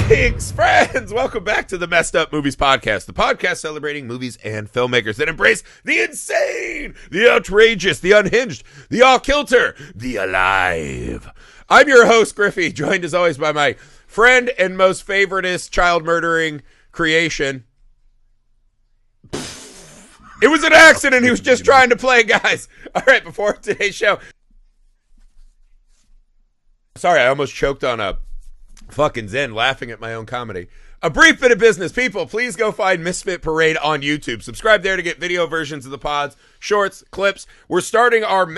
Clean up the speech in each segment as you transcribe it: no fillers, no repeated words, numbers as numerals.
Greetings, friends! Welcome back to the Messed Up Movies Podcast, the podcast celebrating movies and filmmakers that embrace the insane, the outrageous, the unhinged, the off-kilter, the alive. I'm your host, Griffey, joined as always by my friend and most favoritist child-murdering creation. It was an accident. He was just trying to play, guys. All right, before today's show. Sorry, I almost choked on a fucking Zen laughing at my own comedy. A brief bit of business. People, please go find Misfit Parade on YouTube. Subscribe there to get video versions of the pods, shorts, clips. We're starting our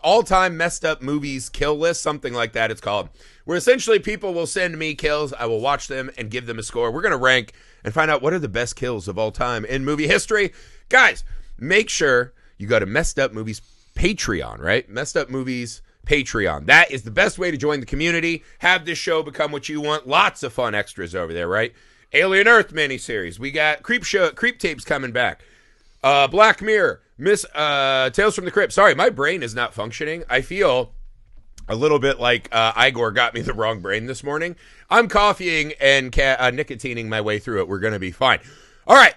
all-time messed up movies kill list, something like that it's called. Where essentially people will send me kills, I will watch them and give them a score. We're going to rank and find out what are the best kills of all time in movie history. Guys, make sure you go to Messed Up Movies Patreon, right? Messed Up Movies Patreon. That is the best way to join the community. Have this show become what you want. Lots of fun extras over there, right? Alien Earth miniseries. We got Creep Tapes coming back. Black Mirror. Tales from the Crypt. Sorry, my brain is not functioning. I feel a little bit like Igor got me the wrong brain this morning. I'm coffeeing and nicotining my way through it. We're going to be fine. All right.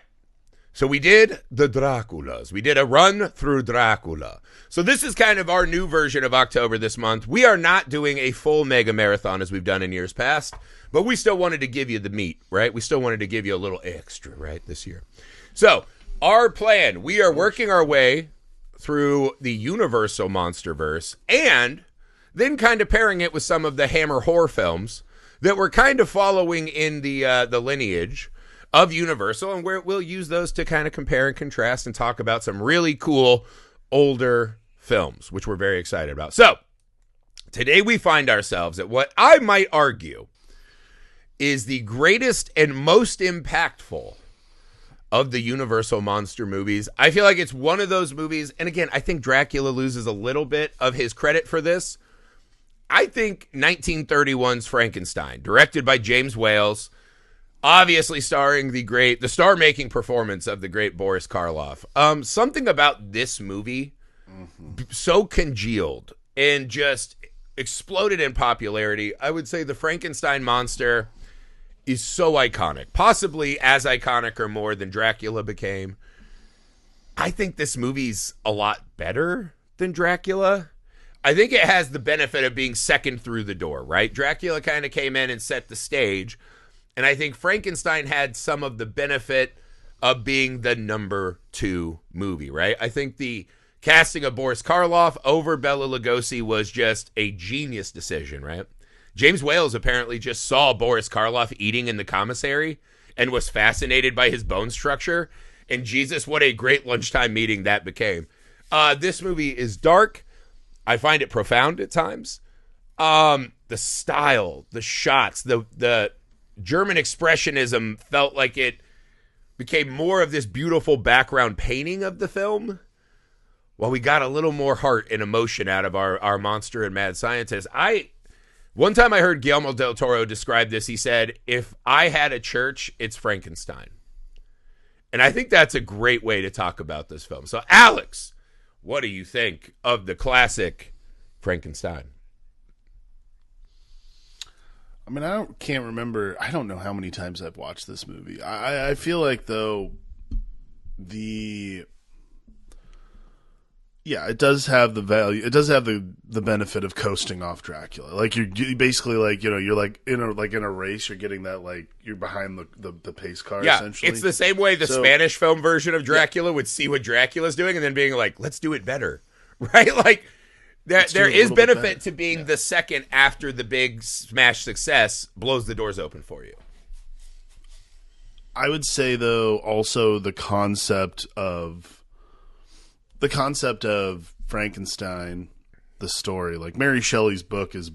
So we did the Draculas. We did a run through Dracula. So this is kind of our new version of October this month. We are not doing a full mega marathon as we've done in years past, but we still wanted to give you the meat, right? We still wanted to give you a little extra, right, this year. So our plan, we are working our way through the Universal Monsterverse and then kind of pairing it with some of the Hammer horror films that we're kind of following in the lineage of Universal, and we'll use those to kind of compare and contrast and talk about some really cool older films, which we're very excited about. So, today we find ourselves at what I might argue is the greatest and most impactful of the Universal monster movies. I feel like it's one of those movies, and again, I think Dracula loses a little bit of his credit for this. I think 1931's Frankenstein, directed by James Whale, obviously starring the star-making performance of the great Boris Karloff. Something about this movie so congealed and just exploded in popularity. I would say the Frankenstein monster is so iconic, possibly as iconic or more than Dracula became. I think this movie's a lot better than Dracula. I think it has the benefit of being second through the door, right? Dracula kind of came in and set the stage. And I think Frankenstein had some of the benefit of being the number 2 movie, right? I think the casting of Boris Karloff over Bela Lugosi was just a genius decision, right? James Whale apparently just saw Boris Karloff eating in the commissary and was fascinated by his bone structure. And Jesus, what a great lunchtime meeting that became. This movie is dark. I find it profound at times. The style, the shots, the German expressionism felt like it became more of this beautiful background painting of the film, while we got a little more heart and emotion out of our monster and mad scientist. One time I heard Guillermo del Toro describe this. He said, if I had a church, it's Frankenstein. And I think that's a great way to talk about this film. So, Alex, what do you think of the classic Frankenstein? I mean, can't remember. I don't know how many times I've watched this movie. I feel like, though, it does have the value. It does have the benefit of coasting off Dracula. Like you're basically like, you're like in a race. You're getting that, like, you're behind the pace car. Yeah, essentially. It's the same way the Spanish film version of Dracula would see what Dracula's doing and then being like, let's do it better, right? Like. There is benefit to being the second after the big smash success blows the doors open for you. I would say, though, also the concept of Frankenstein, the story, like Mary Shelley's book is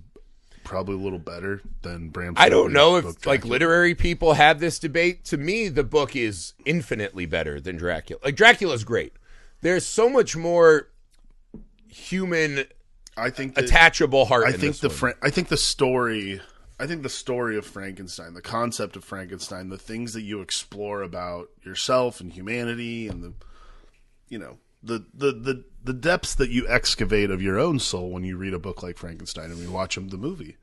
probably a little better than Bram Stoker's. I don't know if book, like literary people have this debate. To me, the book is infinitely better than Dracula. Like Dracula's great. There's so much more human, attachable heart. I think the story of Frankenstein, the concept of Frankenstein, the things that you explore about yourself and humanity, and the depths that you excavate of your own soul when you read a book like Frankenstein and you watch the movie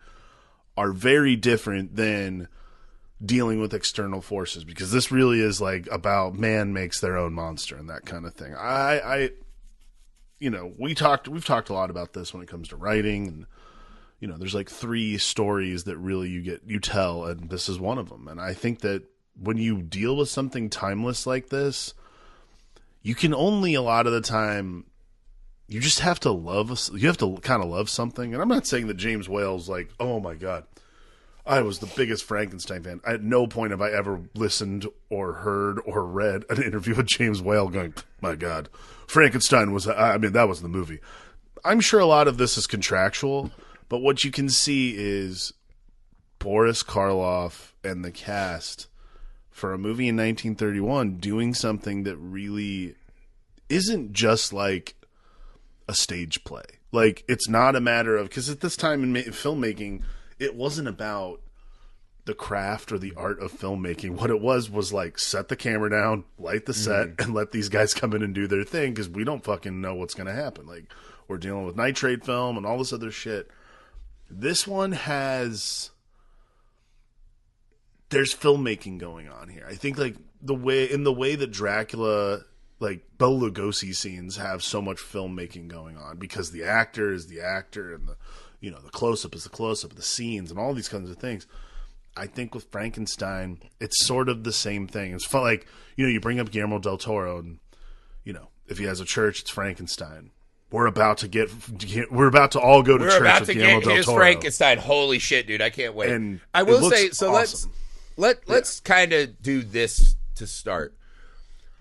are very different than dealing with external forces, because this really is like about man makes their own monster and that kind of thing. We've talked a lot about this when it comes to writing, and there's like 3 stories that really you tell, and this is one of them. And I think that when you deal with something timeless like this, you can only, a lot of the time, you just have to kind of love something. And I'm not saying that James Whale's like, oh my God, I was the biggest Frankenstein fan. At no point have I ever listened or heard or read an interview with James Whale going, my God, Frankenstein that was the movie. I'm sure a lot of this is contractual, but what you can see is Boris Karloff and the cast for a movie in 1931 doing something that really isn't just like a stage play. Like, it's not a matter of, because at this time in filmmaking, it wasn't about the craft or the art of filmmaking. What it was like, set the camera down, light the set, and let these guys come in and do their thing, because we don't fucking know what's going to happen. Like, we're dealing with nitrate film and all this other shit. This one there's filmmaking going on here. I think like the way that Dracula, like Bela Lugosi scenes have so much filmmaking going on, because the actor is the actor, and the close-up is the close-up, the scenes and all these kinds of things. I think with Frankenstein, it's sort of the same thing. It's fun, like, you bring up Guillermo del Toro, and if he has a church, it's Frankenstein. We're about to all go to church with Guillermo del Toro. We're about to get his Frankenstein. Holy shit, dude! I can't wait. And I will say, so awesome. let's kind of do this to start.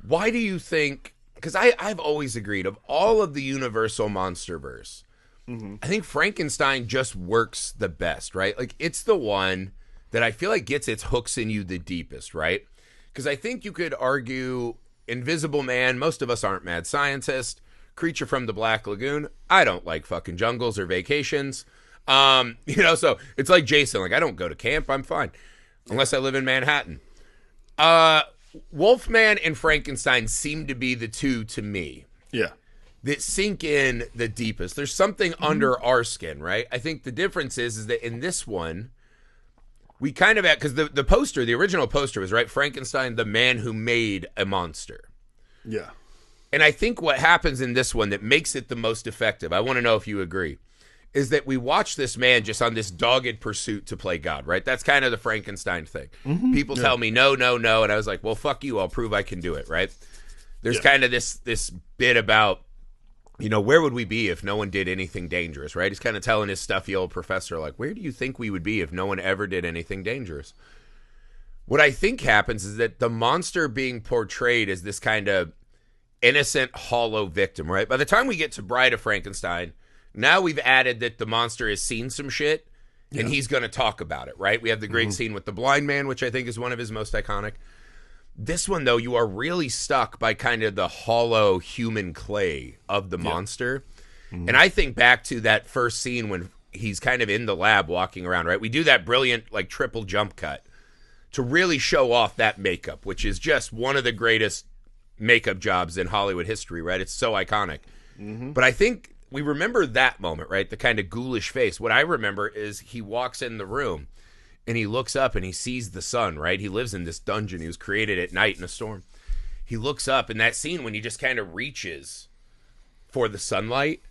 Why do you think? Because I've always agreed, of all of the Universal Monsterverse, I think Frankenstein just works the best, right? Like, it's the one that I feel like gets its hooks in you the deepest, right? Because I think you could argue Invisible Man. Most of us aren't mad scientists. Creature from the Black Lagoon. I don't like fucking jungles or vacations. So it's like Jason. Like, I don't go to camp. I'm fine. Unless I live in Manhattan. Wolfman and Frankenstein seem to be the two, to me, that sink in the deepest. There's something under our skin, right? I think the difference is that in this one, we kind of, because the original poster was, right, Frankenstein, the man who made a monster. Yeah. And I think what happens in this one that makes it the most effective, I want to know if you agree, is that we watch this man just on this dogged pursuit to play God, right? That's kind of the Frankenstein thing. People tell me, no, and I was like, well, fuck you, I'll prove I can do it, right? There's kind of this bit about, where would we be if no one did anything dangerous, right? He's kind of telling his stuffy old professor, like, where do you think we would be if no one ever did anything dangerous? What I think happens is that the monster being portrayed as this kind of innocent, hollow victim, right? By the time we get to Bride of Frankenstein, now we've added that the monster has seen some shit, and he's going to talk about it, right? We have the great scene with the blind man, which I think is one of his most iconic. This one, though, you are really stuck by kind of the hollow human clay of the monster. And I think back to that first scene when he's kind of in the lab walking around, right? We do that brilliant, like, triple jump cut to really show off that makeup, which is just one of the greatest makeup jobs in Hollywood history, right? It's so iconic. But I think we remember that moment, right? The kind of ghoulish face. What I remember is he walks in the room and he looks up and he sees the sun, right? He lives in this dungeon. He was created at night in a storm. He looks up, in that scene when he just kind of reaches for the sunlight,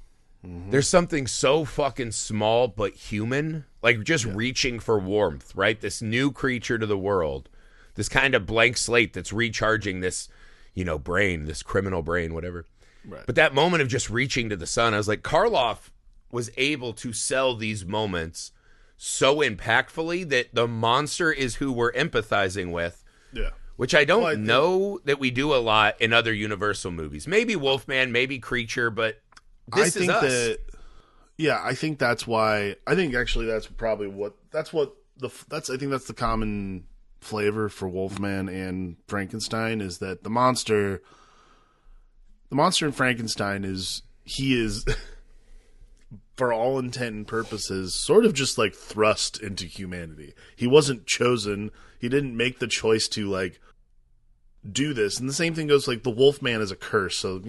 there's something so fucking small but human, like just reaching for warmth, right? This new creature to the world, this kind of blank slate that's recharging this, brain, this criminal brain, whatever. Right. But that moment of just reaching to the sun, I was like, Karloff was able to sell these moments so impactfully that the monster is who we're empathizing with. Yeah. Which I don't know that we do a lot in other Universal movies. Maybe Wolfman, maybe Creature, but this is us. I think that's why. I think actually that's probably I think that's the common flavor for Wolfman and Frankenstein, is that the monster in Frankenstein is for all intent and purposes sort of just like thrust into humanity. He wasn't chosen. He didn't make the choice to like do this. And the same thing goes, like, the Wolfman is a curse. So,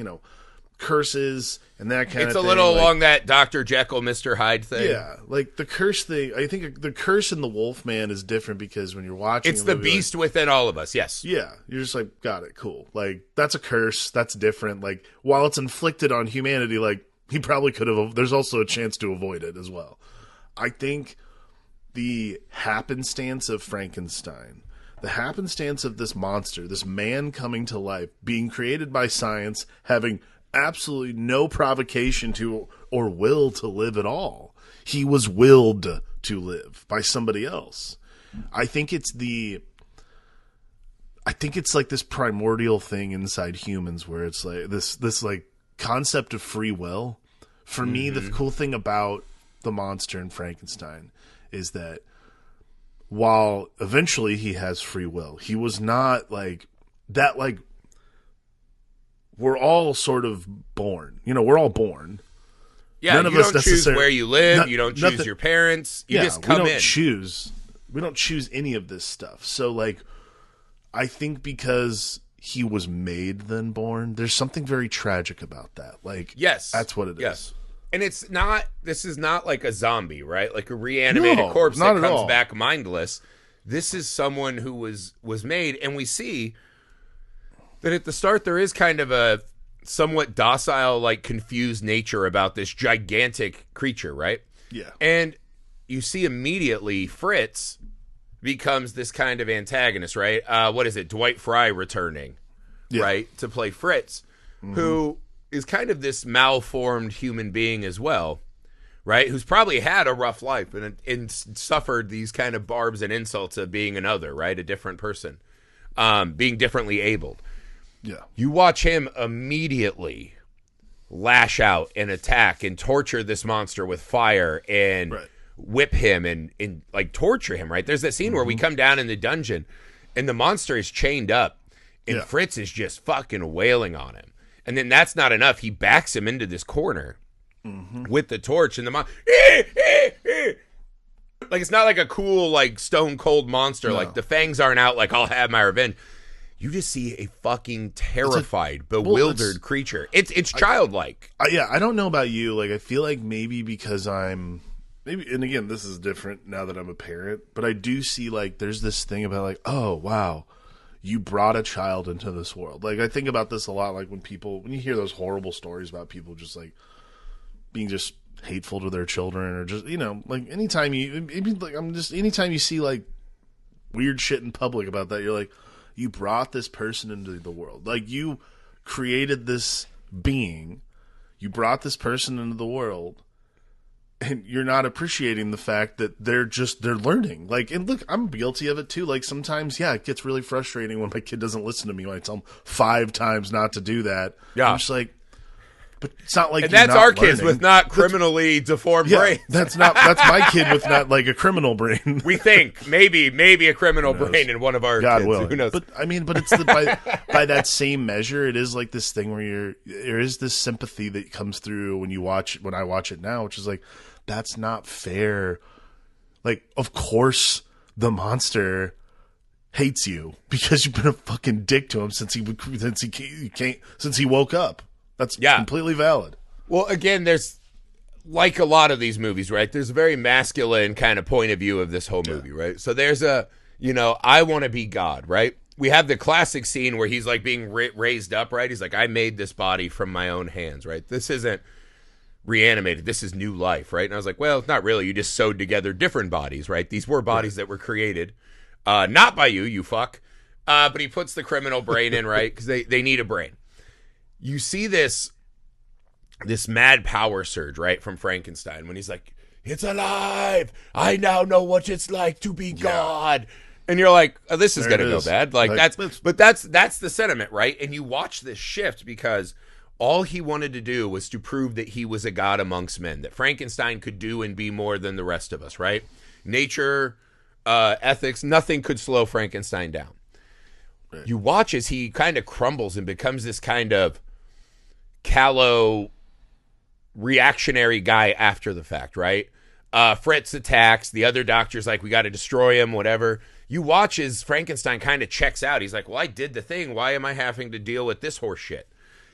curses and that kind of thing. It's a little along that Dr. Jekyll, Mr. Hyde thing. Yeah, like the curse thing. I think the curse in the Wolfman is different because when you're watching, it's the beast within all of us. Yes. Yeah, you're just like, got it, cool. Like that's a curse. That's different. Like while it's inflicted on humanity, like he probably could have. There's also a chance to avoid it as well. I think the happenstance of Frankenstein, the happenstance of this monster, this man coming to life, being created by science, having absolutely no provocation to or will to live at all. He was willed to live by somebody else. I think it's like this primordial thing inside humans where it's like this like concept of free will. For me, the cool thing about the monster in Frankenstein is that while eventually he has free will, he was not like that. Like we're all sort of born, we're all born. Yeah, none of us don't choose where you live. You don't choose your parents. You just come in. We don't choose any of this stuff. So like, I think because he was made then born, there's something very tragic about that. Like, yes, that's what it is. Yes. And this is not like a zombie, right? Like a reanimated corpse that comes back mindless. This is someone who was made, and we see that at the start there is kind of a somewhat docile, like confused nature about this gigantic creature, right? Yeah. And you see immediately Fritz becomes this kind of antagonist, right? What is it? Dwight Frye returning, right? To play Fritz, who is kind of this malformed human being as well, right? Who's probably had a rough life and suffered these kind of barbs and insults of being another, right? A different person, being differently abled. Yeah. You watch him immediately lash out and attack and torture this monster with fire and whip him and like torture him, right? There's that scene where we come down in the dungeon and the monster is chained up and Fritz is just fucking wailing on him. And then that's not enough. He backs him into this corner with the torch and the like it's not like a cool like stone cold monster. No. Like the fangs aren't out like I'll have my revenge. You just see a fucking terrified, bewildered creature. It's childlike. I don't know about you. Like I feel like maybe because and again this is different now that I'm a parent, but I do see like there's this thing about like, oh wow, you brought a child into this world. Like I think about this a lot. Like when you hear those horrible stories about people just like being just hateful to their children, or just like anytime you see like weird shit in public about that, you're like, you brought this person into the world. Like you created this being, you brought this person into the world, and you're not appreciating the fact that they're learning. Like, and look, I'm guilty of it too. Like sometimes, it gets really frustrating when my kid doesn't listen to me when I tell him 5 times not to do that. Yeah. I'm just like, but it's not like, and that's our kids with not criminally deformed brains. That's my kid with not like a criminal brain. We think maybe a criminal brain in one of our God kids. Willing. Who knows? But I mean, it's by that same measure, it is like this thing where there is this sympathy that comes through when I watch it now, which is like, that's not fair. Like, of course, the monster hates you because you've been a fucking dick to him since he woke up. That's completely valid. Well, again, there's like a lot of these movies, right? There's a very masculine kind of point of view of this whole movie, right? So there's I want to be God, right? We have the classic scene where he's like being raised up, right? He's like, I made this body from my own hands, right? This isn't reanimated. This is new life, right? And I was like, well, not really. You just sewed together different bodies, right? These were bodies that were created, not by you fuck. But he puts the criminal brain in, right? Because they need a brain. You see this mad power surge, right, from Frankenstein when he's like, it's alive. I now know what it's like to be God. And you're like, oh, this is going to go bad. Like that's the sentiment, right? And you watch this shift because all he wanted to do was to prove that he was a god amongst men, that Frankenstein could do and be more than the rest of us, right? Nature, ethics, nothing could slow Frankenstein down. Right. You watch as he kind of crumbles and becomes this kind of callow, reactionary guy after the fact, right? Fritz attacks. The other doctor's like, we got to destroy him, whatever. You watch as Frankenstein kind of checks out. He's like, well, I did the thing. Why am I having to deal with this horse shit?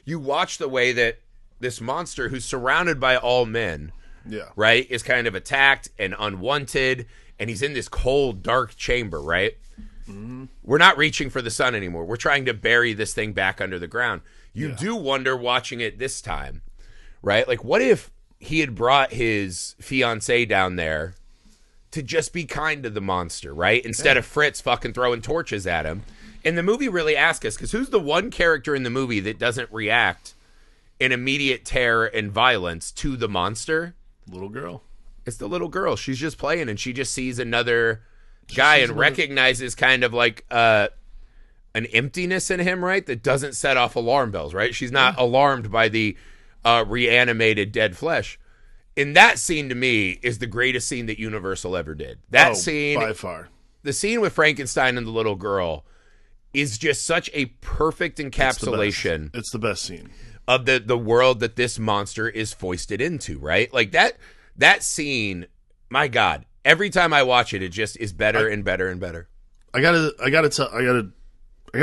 You watch the way that this monster who's surrounded by all men, right, is kind of attacked and unwanted, and he's in this cold, dark chamber, right? Mm-hmm. We're not reaching for the sun anymore. We're trying to bury this thing back under the ground. You do wonder watching it this time, right? Like, what if he had brought his fiancée down there to just be kind to the monster, right? Instead of Fritz fucking throwing torches at him. And the movie really asks us, because who's the one character in the movie that doesn't react in immediate terror and violence to the monster? Little girl. It's the little girl. She's just playing, and she just sees another guy and recognizes kind of like an emptiness in him, right? That doesn't set off alarm bells, right? She's not alarmed by the reanimated dead flesh. And that scene to me is the greatest scene that Universal ever did. That scene, by far. The scene with Frankenstein and the little girl is just such a perfect encapsulation. It's the best scene of the world that this monster is foisted into, right? Like that scene, my God, every time I watch it, it just is better and better and better. I gotta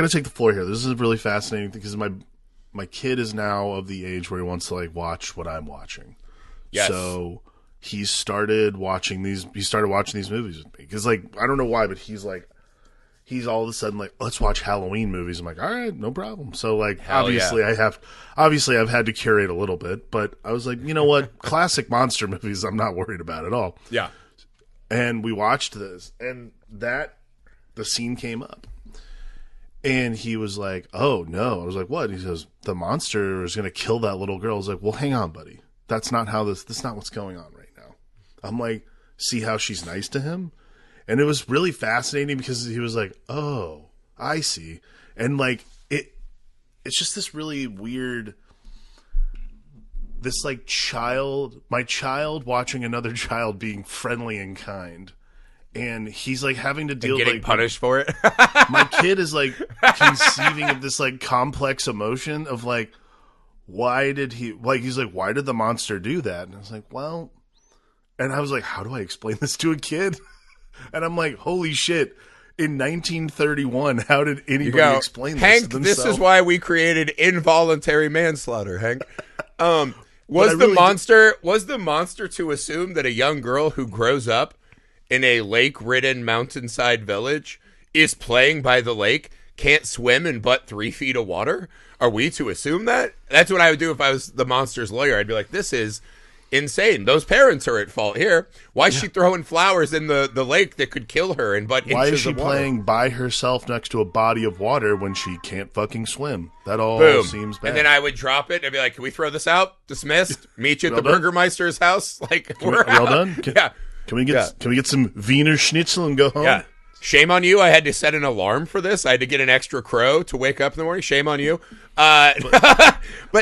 take the floor here. This is really fascinating because my kid is now of the age where he wants to like watch what I'm watching. Yes. So he started watching these movies with me because, like, I don't know why, but he's all of a sudden like, let's watch Halloween movies. I'm like, all right, no problem. So like, obviously I've had to curate a little bit, but I was like, you know what, classic monster movies I'm not worried about at all. Yeah. And we watched this, and the scene came up. And he was like, oh, no. I was like, what? He says, the monster is going to kill that little girl. I was like, well, hang on, buddy. That's not what's going on right now. I'm like, see how she's nice to him? And it was really fascinating because he was like, oh, I see. And like, it's just this really weird, this like my child watching another child being friendly and kind. And he's like having to deal with getting punished for it. My kid is like conceiving of this like complex emotion of like, why did the monster do that? And I was like, well, and I was like, how do I explain this to a kid? And I'm like, holy shit. In 1931, how did anybody explain this Hank, to themselves? This is why we created involuntary manslaughter, Hank. Was the monster to assume that a young girl who grows up in a lake-ridden mountainside village is playing by the lake, can't swim in but 3 feet of water? Are we to assume that? That's what I would do if I was the monster's lawyer. I'd be like, this is insane. Those parents are at fault here. Why is she throwing flowers in the lake that could kill her in but Why inches is of she water? playing by herself next to a body of water when she can't fucking swim? That all seems bad. And then I would drop it and I'd be like, can we throw this out? Dismissed. Meet you at the Burgermeister's house. Like, we're all done? Yeah. Can we get some Wiener Schnitzel and go home? Yeah. Shame on you. I had to set an alarm for this. I had to get an extra crow to wake up in the morning. Shame on you. But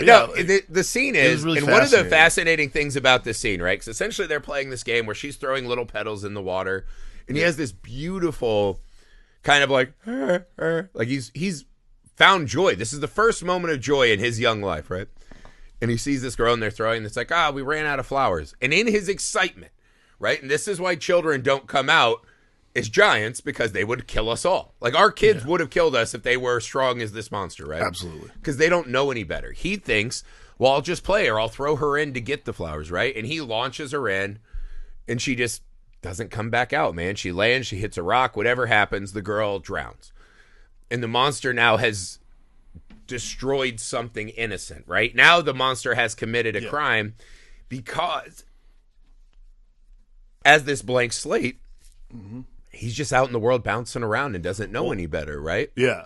no, the scene is, really, and one of the fascinating things about this scene, right? Because essentially they're playing this game where she's throwing little petals in the water, and he has this beautiful kind of like he's found joy. This is the first moment of joy in his young life, right? And he sees this girl and they're throwing, and it's like, we ran out of flowers. And in his excitement, right? And this is why children don't come out as giants, because they would kill us all. Like, our kids would have killed us if they were as strong as this monster, right? Absolutely. Because they don't know any better. He thinks, well, I'll just play her. I'll throw her in to get the flowers, right? And he launches her in, and she just doesn't come back out, man. She lands, she hits a rock, whatever happens, the girl drowns. And the monster now has destroyed something innocent, right? Now the monster has committed a crime because, as this blank slate, he's just out in the world bouncing around and doesn't know any better, right? Yeah.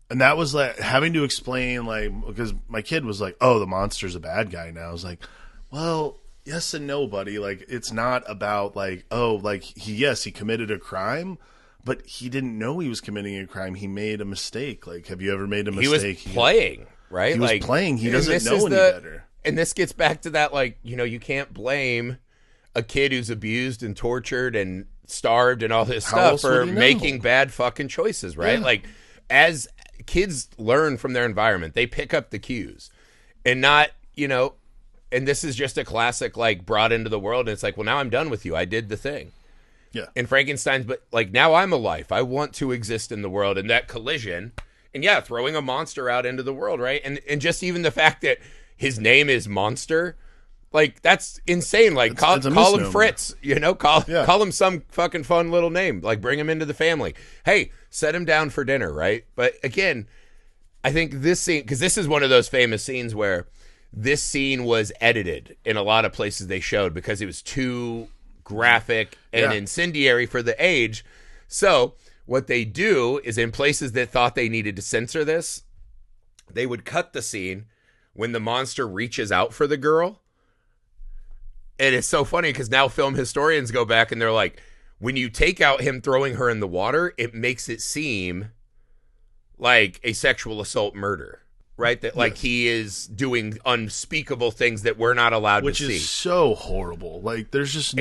And that was like having to explain, like, because my kid was like, oh, the monster's a bad guy now. I was like, well, yes and no, buddy. Like, it's not about like, oh, like he committed a crime, but he didn't know he was committing a crime. He made a mistake. Like, have you ever made a mistake? He was playing, right? He was playing. He doesn't know any better. And this gets back to that, like, you can't blame a kid who's abused and tortured and starved and all this stuff for making bad fucking choices, right? Like, as kids learn from their environment, they pick up the cues, and not, and this is just a classic, like, brought into the world, and it's like, well, now I'm done with you. I did the thing. Yeah. And Frankenstein's, but like, now I'm a life. I want to exist in the world, and that collision, and throwing a monster out into the world, right? And just even the fact that his name is Monster. Like, that's insane. Like, call him misnomer. Fritz, call him some fucking fun little name. Like, bring him into the family. Hey, set him down for dinner, right? But again, I think this scene, because this is one of those famous scenes where this scene was edited in a lot of places they showed because it was too graphic and incendiary for the age. So what they do is, in places that thought they needed to censor this, they would cut the scene when the monster reaches out for the girl. And it's so funny because now film historians go back and they're like, when you take out him throwing her in the water, it makes it seem like a sexual assault murder, right? That like he is doing unspeakable things that we're not allowed to see. Which is so horrible. Like, there's just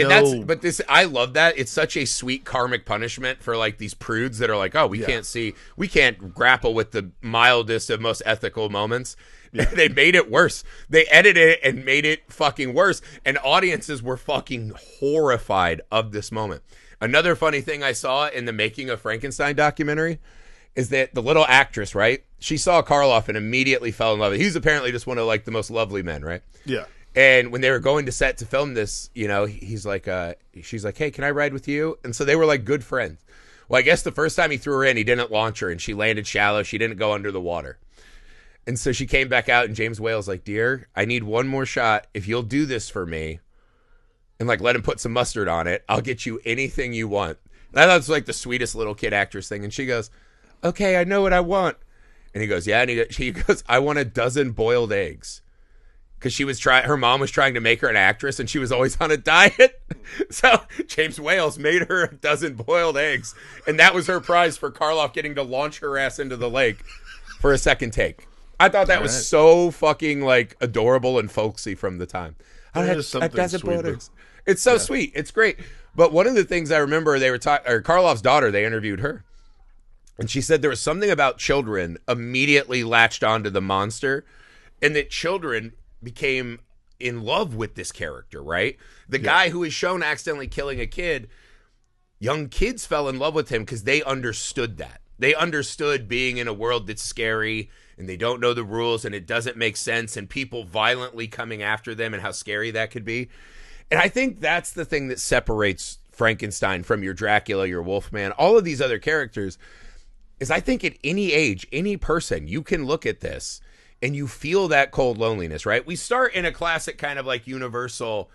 I love that. It's such a sweet karmic punishment for like these prudes that are like, oh, we can't grapple with the mildest of most ethical moments. Yeah. They made it worse. They edited it and made it fucking worse. And audiences were fucking horrified of this moment. Another funny thing I saw in the Making of Frankenstein documentary is that the little actress, right? She saw Karloff and immediately fell in love with him. He's apparently just one of like the most lovely men, right? Yeah. And when they were going to set to film this, he's like, she's like, hey, can I ride with you? And so they were like good friends. Well, I guess the first time he threw her in, he didn't launch her and she landed shallow. She didn't go under the water. And so she came back out and James Whale's like, dear, I need one more shot. If you'll do this for me and like let him put some mustard on it, I'll get you anything you want. And I thought it was like the sweetest little kid actress thing. And she goes, okay, I know what I want. And he goes, yeah. And she goes, I want a dozen boiled eggs. Because her mom was trying to make her an actress and she was always on a diet. So James Whale's made her a dozen boiled eggs. And that was her prize for Karloff getting to launch her ass into the lake for a second take. I thought that was so fucking like adorable and folksy from the time. It's so sweet. It's great. But one of the things I remember, they were Karloff's daughter, they interviewed her. And she said there was something about children immediately latched onto the monster and that children became in love with this character, right? The guy who is shown accidentally killing a kid, young kids fell in love with him because they understood that. They understood being in a world that's scary and they don't know the rules and it doesn't make sense and people violently coming after them and how scary that could be. And I think that's the thing that separates Frankenstein from your Dracula, your Wolfman, all of these other characters, is I think at any age, any person, you can look at this and you feel that cold loneliness, right? We start in a classic kind of like universal,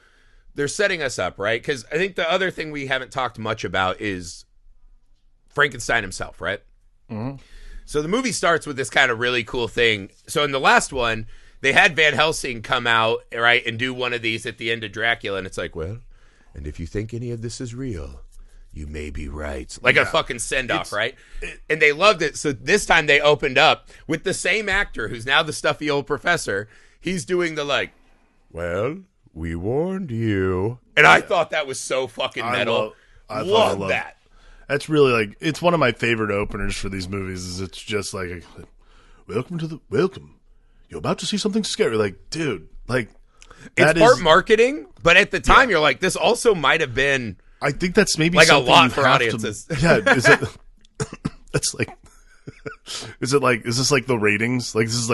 they're setting us up, right? Because I think the other thing we haven't talked much about is Frankenstein himself, right? Mm-hmm. So the movie starts with this kind of really cool thing. So in the last one, they had Van Helsing come out, right, and do one of these at the end of Dracula, and it's like, well, and if you think any of this is real, you may be right. Like a fucking send-off, right? And they loved it. So this time they opened up with the same actor who's now the stuffy old professor. He's doing the like, well, we warned you. And I thought that was so fucking metal. I love that. That's really like, it's one of my favorite openers for these movies. Is it's just like, welcome. You're about to see something scary. Like, dude, like it's part marketing, but at the time you're like, this also might have been. I think that's maybe like a lot for audiences. Is it? That's like. Is this like the ratings? Like this is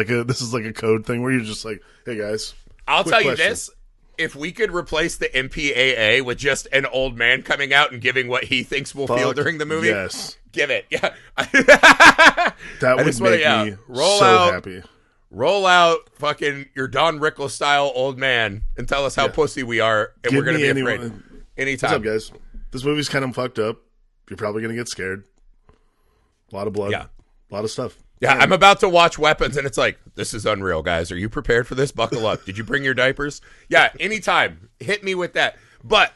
like a code thing where you're just like, hey guys. I'll tell you this. If we could replace the MPAA with just an old man coming out and giving what he thinks we'll feel during the movie, yes, give it. Yeah, that would make me so happy. Roll out fucking your Don Rickles style old man and tell us how pussy we are, and we're gonna be afraid anytime. What's up, guys? This movie's kind of fucked up. You're probably gonna get scared. A lot of blood. Yeah, a lot of stuff. Yeah, I'm about to watch Weapons, and it's like, this is unreal, guys. Are you prepared for this? Buckle up. Did you bring your diapers? Yeah, anytime. Hit me with that. But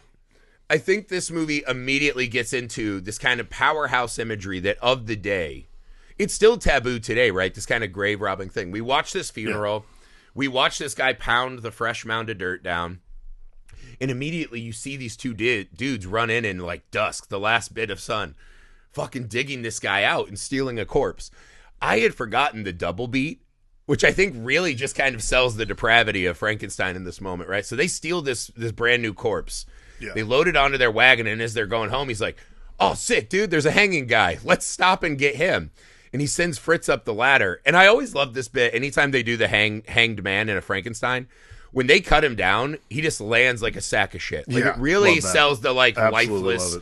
I think this movie immediately gets into this kind of powerhouse imagery that of the day, it's still taboo today, right? This kind of grave robbing thing. We watch this funeral. Yeah. We watch this guy pound the fresh mound of dirt down. And immediately you see these two dudes run in like dusk, the last bit of sun, fucking digging this guy out and stealing a corpse. I had forgotten the double beat, which I think really just kind of sells the depravity of Frankenstein in this moment, right? So they steal this brand new corpse. Yeah. They load it onto their wagon, and as they're going home, he's like, oh, sick, dude, there's a hanging guy. Let's stop and get him. and he sends Fritz up the ladder. And I always love this bit. Anytime they do the hanged man in a Frankenstein, when they cut him down, he just lands like a sack of shit. Like, it really sells the like lifeless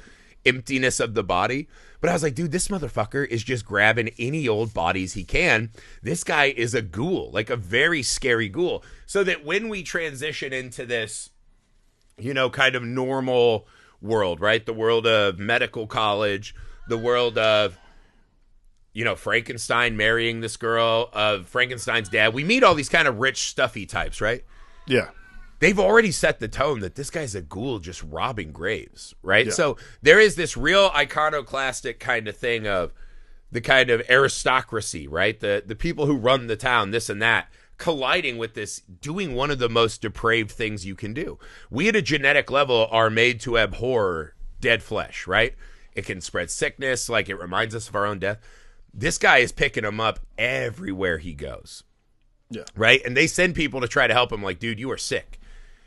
emptiness of the body. But I was like, dude, this motherfucker is just grabbing any old bodies he can. This guy is a ghoul, like a very scary ghoul. So that when we transition into this, you know, kind of normal world, right? The world of medical college, the world of, you know, Frankenstein marrying this girl, of Frankenstein's dad. We meet all these kind of rich, stuffy types, right? Yeah. They've already set the tone that this guy's a ghoul just robbing graves, right? Yeah. So there is this real iconoclastic kind of thing of the kind of aristocracy, right? The people who run the town, this and that, colliding with this, doing one of the most depraved things you can do. We at a genetic level are made to abhor dead flesh, right? It can spread sickness, like it reminds us of our own death. This guy is picking them up everywhere he goes. Yeah. Right? And they send people to try to help him, like, dude, you are sick.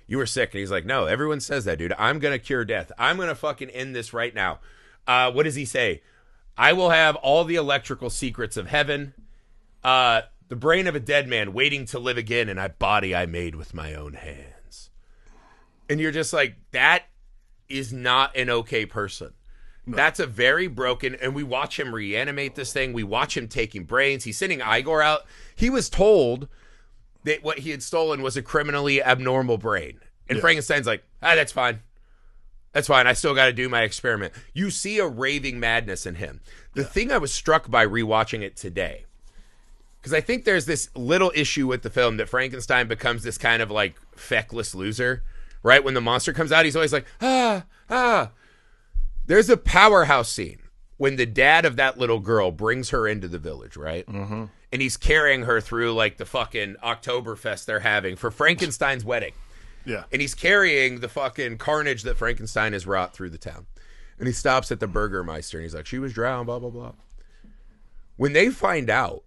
You were sick. And he's like, no, everyone says that, dude. I'm going to cure death. I'm going to fucking end this right now. What does he say? I will have all the electrical secrets of heaven, the brain of a dead man waiting to live again, and a body I made with my own hands. And you're just like, that is not an okay person. No. That's a very broken, and we watch him reanimate this thing. We watch him taking brains. He's sending Igor out. He was told that what he had stolen was a criminally abnormal brain. And Frankenstein's like, that's fine. That's fine. I still got to do my experiment. You see a raving madness in him. The thing I was struck by rewatching it today, because I think there's this little issue with the film that Frankenstein becomes this kind of like feckless loser, right? When the monster comes out, he's always like, There's a powerhouse scene when the dad of that little girl brings her into the village, right? Mm-hmm. And he's carrying her through like the fucking Oktoberfest they're having for Frankenstein's wedding. Yeah. And he's carrying the fucking carnage that Frankenstein has wrought through the town. And he stops at the Burgermeister and he's like, she was drowned, blah, blah, blah. When they find out,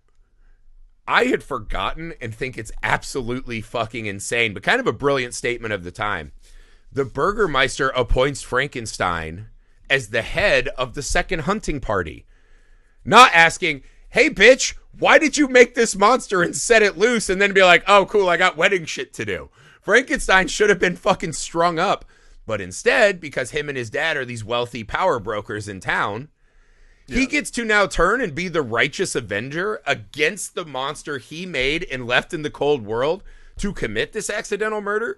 I had forgotten and think it's absolutely fucking insane, but kind of a brilliant statement of the time. The Burgermeister appoints Frankenstein as the head of the second hunting party. Not asking, hey, bitch, why did you make this monster and set it loose and then be like, oh, cool, I got wedding shit to do. Frankenstein should have been fucking strung up. But instead, because him and his dad are these wealthy power brokers in town, he gets to now turn and be the righteous avenger against the monster he made and left in the cold world to commit this accidental murder.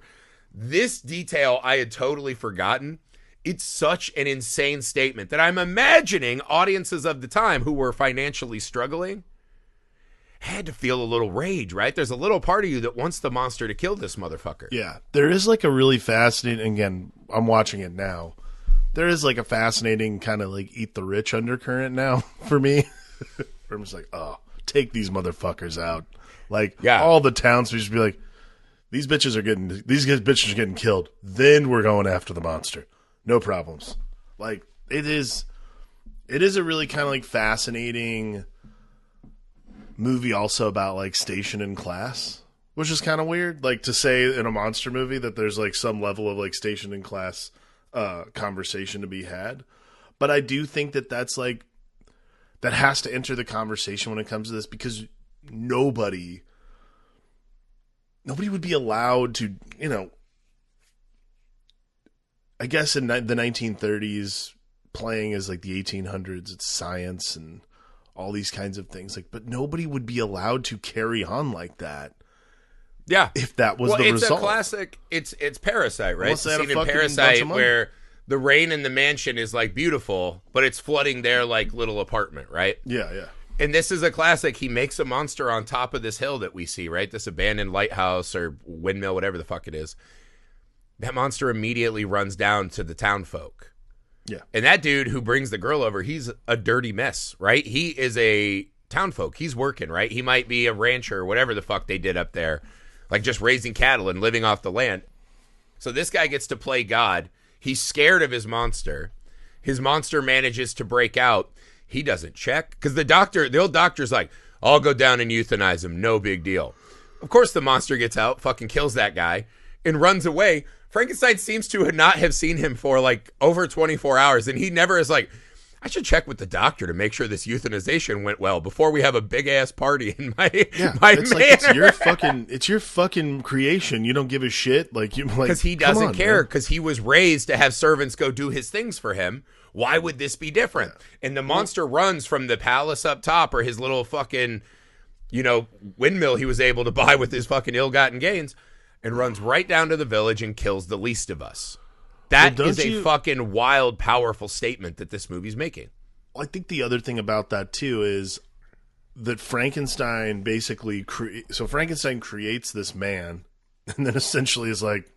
This detail I had totally forgotten. It's such an insane statement that I'm imagining audiences of the time who were financially struggling had to feel a little rage, right? There's a little part of you that wants the monster to kill this motherfucker. Yeah. There is like a really fascinating, again, I'm watching it now. There is like a fascinating kind of like eat the rich undercurrent now for me. Where I'm just like, oh, take these motherfuckers out. Like all the towns, we just be like, these bitches are getting killed. Then we're going after the monster. No problems. Like it is a really kind of like fascinating movie also about like station and class, which is kind of weird. Like to say in a monster movie that there's like some level of like station and class conversation to be had. But I do think that that's like, that has to enter the conversation when it comes to this, because nobody would be allowed to, you know, I guess in the 1930s, playing as like the 1800s, it's science and all these kinds of things. Like, but nobody would be allowed to carry on like that. Yeah, if that was the result. It's a classic. It's Parasite, right? It's the scene in Parasite where the rain in the mansion is like beautiful, but it's flooding their like little apartment, right? Yeah, yeah. And this is a classic. He makes a monster on top of this hill that we see, right? This abandoned lighthouse or windmill, whatever the fuck it is. That monster immediately runs down to the town folk. Yeah. And that dude who brings the girl over, he's a dirty mess, right? He is a town folk. He's working, right? He might be a rancher or whatever the fuck they did up there, like just raising cattle and living off the land. So this guy gets to play God. He's scared of his monster. His monster manages to break out. He doesn't check because the old doctor's like, I'll go down and euthanize him. No big deal. Of course, the monster gets out, fucking kills that guy and runs away. Frankenstein seems to not have seen him for like over 24 hours. And he never is like, I should check with the doctor to make sure this euthanization went well before we have a big ass party in my my it's manor. Like it's your fucking creation. You don't give a shit, like you like because he doesn't care because he was raised to have servants go do his things for him. Why would this be different? And the monster runs from the palace up top or his little fucking, windmill he was able to buy with his fucking ill-gotten gains and runs right down to the village and kills the least of us. That is a fucking wild, powerful statement that this movie's making. I think the other thing about that, too, is that Frankenstein basically... So Frankenstein creates this man and then essentially is like,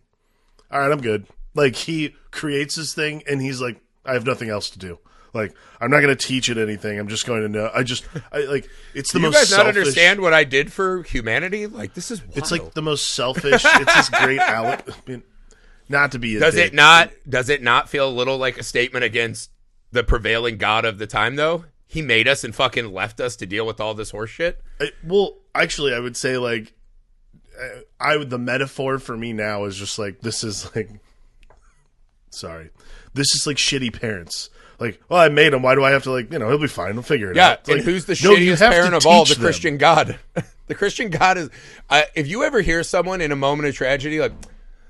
all right, I'm good. Like, he creates this thing and he's like, I have nothing else to do. Like, I'm not going to teach it anything. I'm just going to know. It's the most selfish. You guys not understand what I did for humanity? Like, this is wild. It's like the most selfish. It's this great not to be a does it not feel a little like a statement against the prevailing god of the time, though? He made us and fucking left us to deal with all this horse shit? Well, actually, I would say, like, the metaphor for me now is just like, this is like, sorry. This is like shitty parents. Like, well, I made him. Why do I have to, like, he'll be fine. We'll figure it out. Yeah, and like, who's the shittiest parent of all? The Christian God. The Christian God is, if you ever hear someone in a moment of tragedy, like,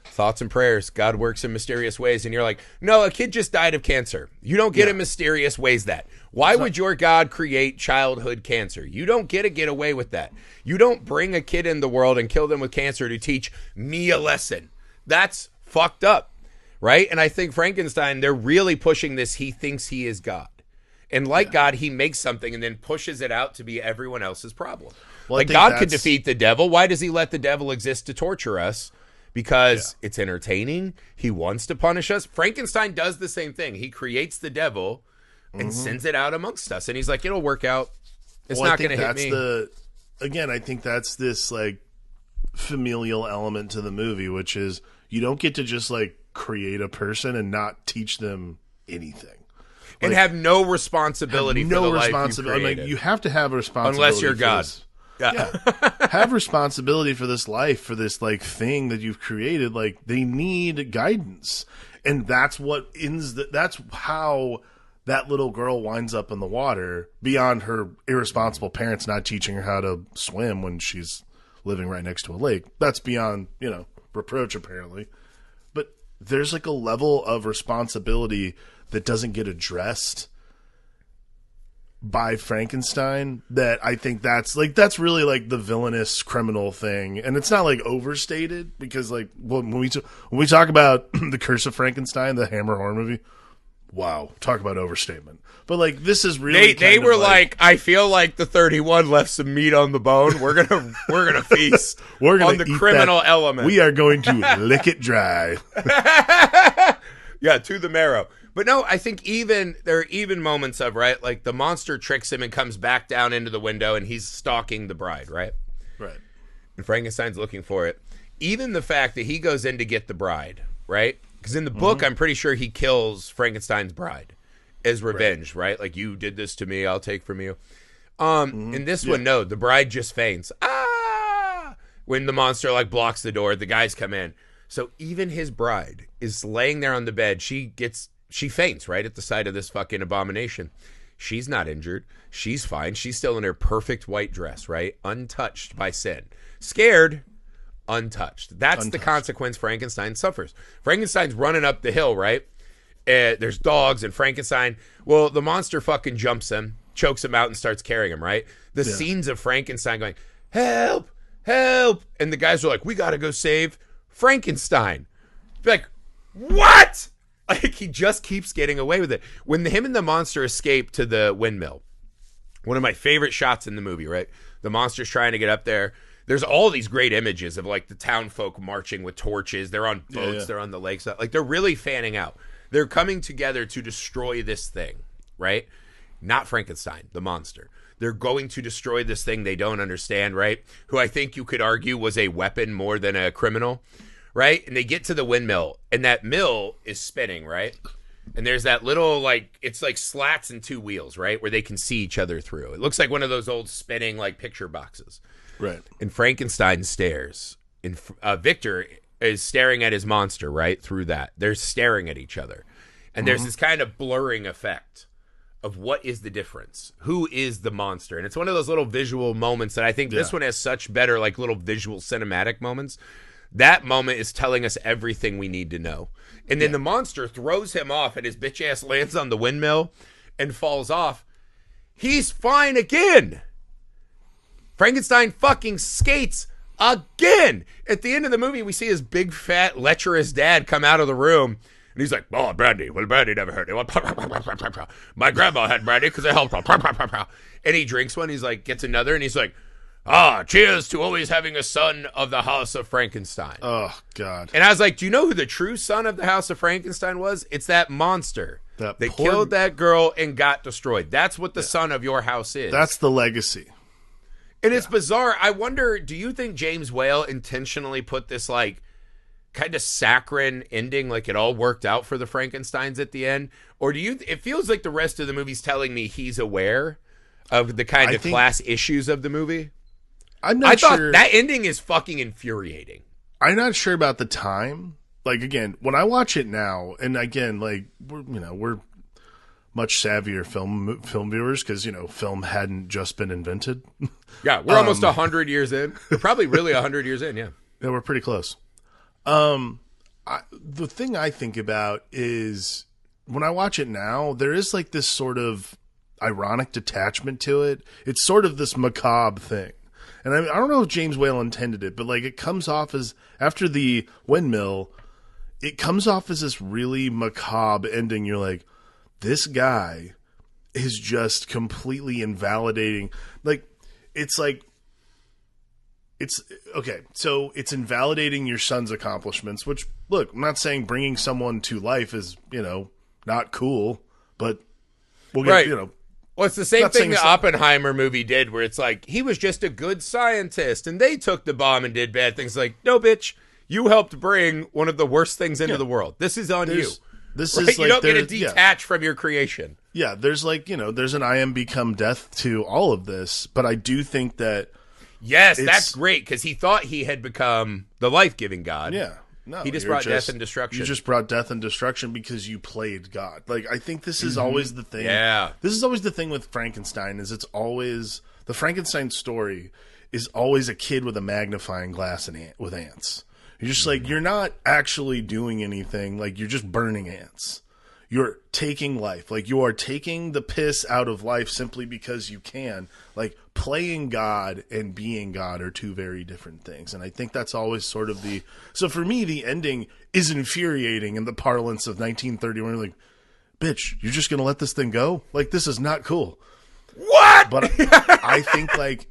thoughts and prayers, God works in mysterious ways, and you're like, no, a kid just died of cancer. You don't get in mysterious ways that. Why would your God create childhood cancer? You don't get away with that. You don't bring a kid in the world and kill them with cancer to teach me a lesson. That's fucked up. Right? And I think Frankenstein, they're really pushing this. He thinks he is God. And like God, he makes something and then pushes it out to be everyone else's problem. Well, like God could defeat the devil. Why does he let the devil exist to torture us? Because it's entertaining. He wants to punish us. Frankenstein does the same thing. He creates the devil and sends it out amongst us. And he's like, it'll work out. It's not going to hit me. Again, I think that's this like familial element to the movie, which is you don't get to just like create a person and not teach them anything. And like, have no responsibility for the life you created. Like, you have to have a responsibility. Unless you're God. Yeah. Have responsibility for this life, for this like thing that you've created. Like, they need guidance. And that's what that's how that little girl winds up in the water, beyond her irresponsible parents not teaching her how to swim when she's living right next to a lake. That's beyond, reproach, apparently. There's like a level of responsibility that doesn't get addressed by Frankenstein that I think that's really like the villainous criminal thing. And it's not like overstated because like when we talk about The Curse of Frankenstein, the Hammer horror movie, wow, talk about overstatement. But like this is really they were like, I feel like the 31 left some meat on the bone. We're gonna feast on the criminal element. We are going to lick it dry. Yeah, to the marrow. But no, I think there are even moments of, right, like the monster tricks him and comes back down into the window and he's stalking the bride, right? Right. And Frankenstein's looking for it. Even the fact that he goes in to get the bride, right? Because in the book, I'm pretty sure he kills Frankenstein's bride as revenge, right? Like, you did this to me, I'll take from you. In this one, no, the bride just faints. Ah! When the monster, like, blocks the door, the guys come in. So even his bride is laying there on the bed. She faints, right, at the sight of this fucking abomination. She's not injured. She's fine. She's still in her perfect white dress, right? Untouched by sin. Scared, untouched. That's the consequence Frankenstein suffers. Frankenstein's running up the hill, right? There's dogs and Frankenstein. Well, the monster fucking jumps him, chokes him out, and starts carrying him, right? The scenes of Frankenstein going, help, help. And the guys are like, we got to go save Frankenstein. Be like, what? Like, he just keeps getting away with it. When him and the monster escape to the windmill, one of my favorite shots in the movie, right? The monster's trying to get up there. There's all these great images of, like, the town folk marching with torches. They're on boats. They're on the lakes. Like, they're really fanning out. They're coming together to destroy this thing, right? Not Frankenstein, the monster. They're going to destroy this thing they don't understand, right? Who I think you could argue was a weapon more than a criminal, right? And they get to the windmill, and that mill is spinning, right? And there's that little, like, it's like slats and two wheels, right? Where they can see each other through. It looks like one of those old spinning, like, picture boxes. Right. And Frankenstein stares. And Victor is staring at his monster, right? Through that. They're staring at each other. And there's this kind of blurring effect of what is the difference? Who is the monster? And it's one of those little visual moments that I think this one has such better, like, little visual cinematic moments. That moment is telling us everything we need to know. And then the monster throws him off, and his bitch ass lands on the windmill and falls off. He's fine again. Frankenstein fucking skates again. At the end of the movie, we see his big, fat, lecherous dad come out of the room. And he's like, oh, brandy. Well, brandy never hurt anyone. My grandma had brandy because it helped. And he drinks one. He's like, gets another. And he's like, cheers to always having a son of the House of Frankenstein. Oh, God. And I was like, do you know who the true son of the House of Frankenstein was? It's that monster that killed that girl and got destroyed. That's what the son of your house is. That's the legacy. And it's bizarre. I wonder, do you think James Whale intentionally put this, like, kind of saccharine ending, like it all worked out for the Frankensteins at the end? Or do you, it feels like the rest of the movie's telling me he's aware of the kind of class issues of the movie? I'm not sure. I thought that ending is fucking infuriating. I'm not sure about the time. Like, again, when I watch it now, and again, like, we're much savvier film viewers because, film hadn't just been invented. Yeah, we're almost 100 years in. We're probably really 100 years in, yeah. Yeah, we're pretty close. The thing I think about is when I watch it now, there is like this sort of ironic detachment to it. It's sort of this macabre thing. And I don't know if James Whale intended it, but like it comes off as, after the windmill, it comes off as this really macabre ending. You're like, this guy is just completely invalidating. Like, it's okay. So it's invalidating your son's accomplishments, which, look, I'm not saying bringing someone to life is, not cool, but we'll get, Well, it's the same thing the Oppenheimer movie did, where it's like, he was just a good scientist, and they took the bomb and did bad things. Like, no, bitch, you helped bring one of the worst things into the world. This is on you. This is like, you don't get to detach from your creation. Yeah, there's like, there's an I am become death to all of this, but I do think that... Yes, that's great, because he thought he had become the life-giving God. Yeah. No, he just brought death and destruction. You just brought death and destruction because you played God. Like, I think this is always the thing. Yeah. This is always the thing with Frankenstein, is it's always... The Frankenstein story is always a kid with a magnifying glass with ants. You're just like, you're not actually doing anything. Like, you're just burning ants. You're taking life. Like, you are taking the piss out of life simply because you can. Like, playing God and being God are two very different things. And I think that's always sort of the... So for me, the ending is infuriating in the parlance of 1931. You're like, bitch, you're just going to let this thing go? Like, this is not cool. What? But I think, like,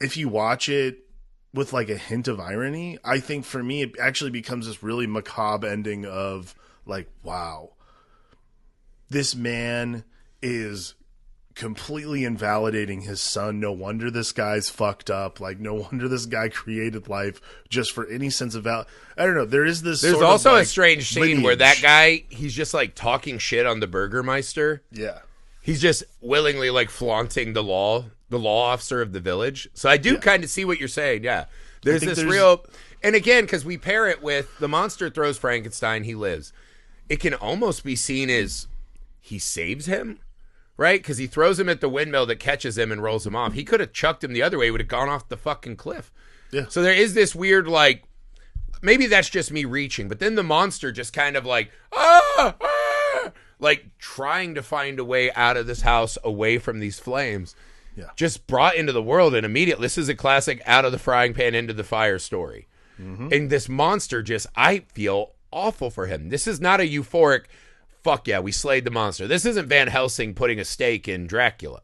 if you watch it with, like, a hint of irony, I think for me, it actually becomes this really macabre ending of, like, wow. This man is completely invalidating his son. No wonder this guy's fucked up. Like, no wonder this guy created life just for any sense of value. I don't know. There's sort also a strange scene where that guy, he's just like talking shit on the Burgermeister. Yeah. He's just willingly like flaunting the law officer of the village. So I do kind of see what you're saying. Yeah. There's real, and again, because we pair it with the monster throws Frankenstein, he lives. It can almost be seen as he saves him, right? Because he throws him at the windmill that catches him and rolls him off. He could have chucked him the other way. He would have gone off the fucking cliff. Yeah. So there is this weird, like, maybe that's just me reaching, but then the monster just kind of like, like trying to find a way out of this house away from these flames. Yeah. Just brought into the world and immediately. This is a classic out of the frying pan into the fire story. Mm-hmm. And this monster just, I feel awful for him. This is not a euphoric, fuck yeah, we slayed the monster. This isn't Van Helsing putting a stake in Dracula.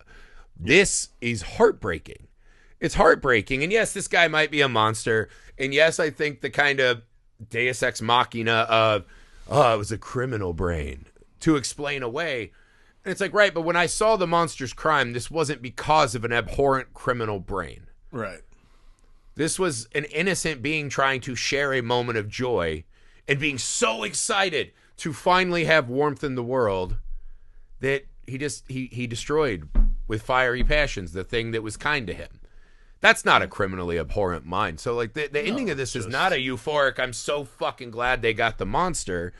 This is heartbreaking. It's heartbreaking. And yes, this guy might be a monster. And yes, I think the kind of Deus Ex Machina of, it was a criminal brain to explain away. And it's like, right, but when I saw the monster's crime, this wasn't because of an abhorrent criminal brain. Right. This was an innocent being trying to share a moment of joy and being so excited to finally have warmth in the world that he destroyed with fiery passions the thing that was kind to him. That's not a criminally abhorrent mind. So like the ending of this is not a euphoric, I'm so fucking glad they got the monster.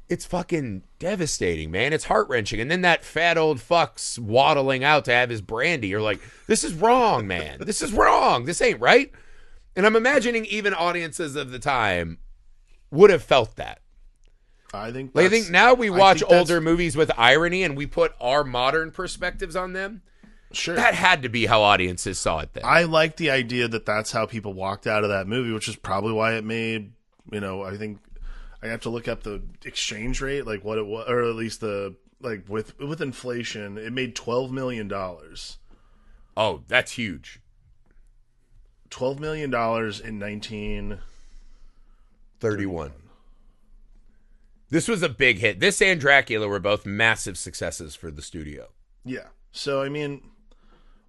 it's fucking devastating, man. It's heart-wrenching. And then that fat old fuck's waddling out to have his brandy. You're like, this is wrong, man. This is wrong. This ain't right. And I'm imagining even audiences of the time would have felt that. I think now we watch older movies with irony and we put our modern perspectives on them. Sure. That had to be how audiences saw it then. I like the idea that that's how people walked out of that movie, which is probably why it made, I think I have to look up the exchange rate, like what it was, or at least with inflation, it made $12 million. Oh, that's huge. $12 million in 1931. This was a big hit. This and Dracula were both massive successes for the studio. Yeah. So, I mean,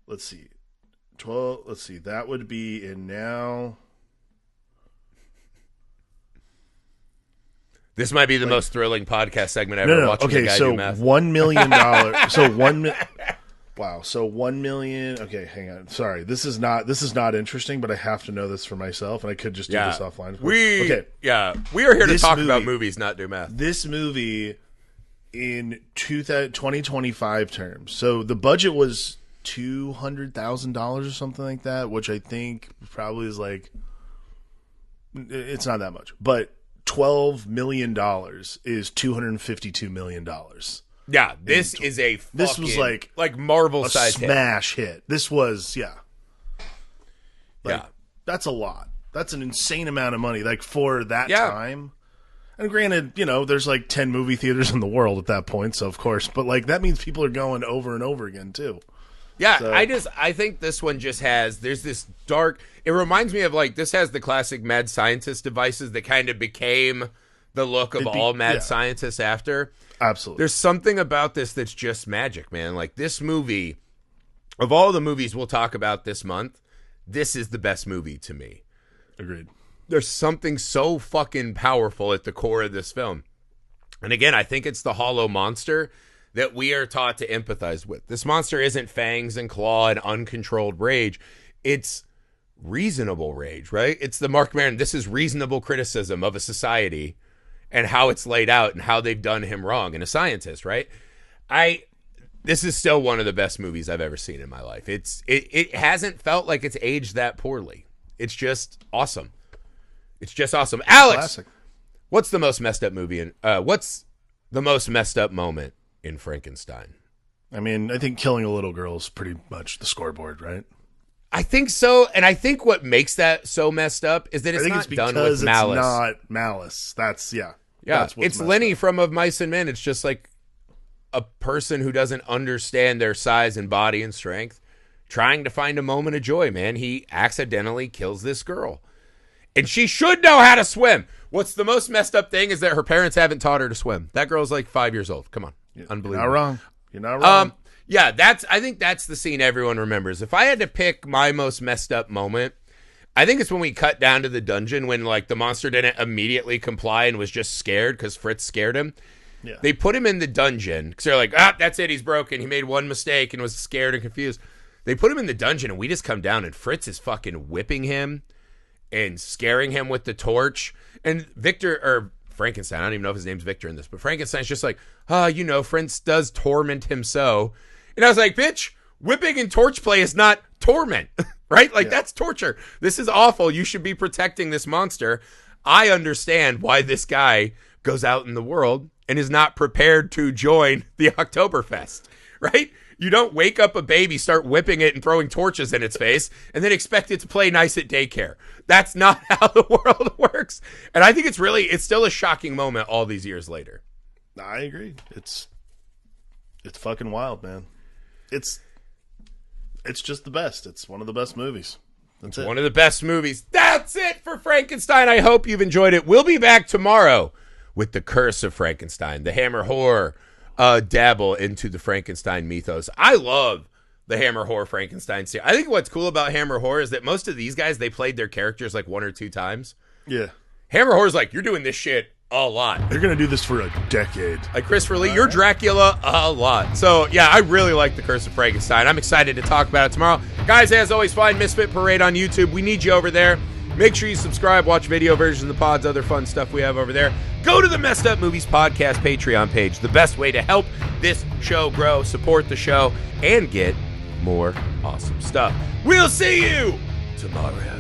let's see. That would be in now. This might be the most thrilling podcast segment ever. Watching okay, a guy so do math. $1 million. Wow. So 1 million. Okay, hang on. Sorry, this is not interesting, but I have to know this for myself, and I could just do this offline. We are here to talk about movies, not do math. This movie in 2025 terms. So the budget was $200,000 or something like that, which I think probably is like, it's not that much, but $12 million is $252 million. Yeah, this is a fucking, this was like Marvel a size smash hit. This was yeah. That's a lot. That's an insane amount of money, like for that time. And granted, there's like 10 movie theaters in the world at that point, so of course, but like that means people are going over and over again too. Yeah, so. I think this one just there's this dark, it reminds me of this has the classic mad scientist devices that kind of became the look of all mad scientists after. Absolutely. There's something about this that's just magic, man. Like this movie, of all the movies we'll talk about this month, this is the best movie to me. Agreed. There's something so fucking powerful at the core of this film. And again, I think it's the hollow monster that we are taught to empathize with. This monster isn't fangs and claw and uncontrolled rage. It's reasonable rage, right? It's the Mark Maron. This is reasonable criticism of a society and how it's laid out and how they've done him wrong. And a scientist, right? This is still one of the best movies I've ever seen in my life. It hasn't felt like it's aged that poorly. It's just awesome. It's just awesome. Alex, classic. What's the most messed up movie? What's the most messed up moment in Frankenstein? I mean, I think killing a little girl is pretty much the scoreboard, right? I think so, and I think what makes that so messed up is that it's not done with malice. It's not malice. That's it's Lenny from Of Mice and Men. It's just like a person who doesn't understand their size and body and strength, trying to find a moment of joy. Man, he accidentally kills this girl, and she should know how to swim. What's the most messed up thing is that her parents haven't taught her to swim. That girl's like 5 years old. Come on, unbelievable. You're not wrong. Yeah, I think that's the scene everyone remembers. If I had to pick my most messed up moment, I think it's when we cut down to the dungeon when the monster didn't immediately comply and was just scared because Fritz scared him. Yeah. They put him in the dungeon because they're like, that's it, he's broken. He made one mistake and was scared and confused. They put him in the dungeon and we just come down and Fritz is fucking whipping him and scaring him with the torch. And Frankenstein, I don't even know if his name's Victor in this, but Frankenstein's just like, Fritz does torment him so. And I was like, bitch, whipping and torch play is not torment, right? That's torture. This is awful. You should be protecting this monster. I understand why this guy goes out in the world and is not prepared to join the Oktoberfest, right? You don't wake up a baby, start whipping it and throwing torches in its face, and then expect it to play nice at daycare. That's not how the world works. And I think it's still a shocking moment all these years later. I agree. It's fucking wild, man. It's just the best. It's one of the best movies. That's it. One of the best movies. That's it for Frankenstein. I hope you've enjoyed it. We'll be back tomorrow with The Curse of Frankenstein, the Hammer horror dabble into the Frankenstein mythos. I love the Hammer horror Frankenstein series. I think what's cool about Hammer horror is that most of these guys, they played their characters like 1 or 2 times. Yeah. Hammer horror's like, you're doing this shit a lot. They're going to do this for a decade. Like Christopher Lee, you're Dracula a lot. So, yeah, I really like The Curse of Frankenstein. I'm excited to talk about it tomorrow. Guys, as always, find Misfit Parade on YouTube. We need you over there. Make sure you subscribe, watch video versions of the pods, other fun stuff we have over there. Go to the Messed Up Movies Podcast Patreon page, the best way to help this show grow, support the show, and get more awesome stuff. We'll see you tomorrow.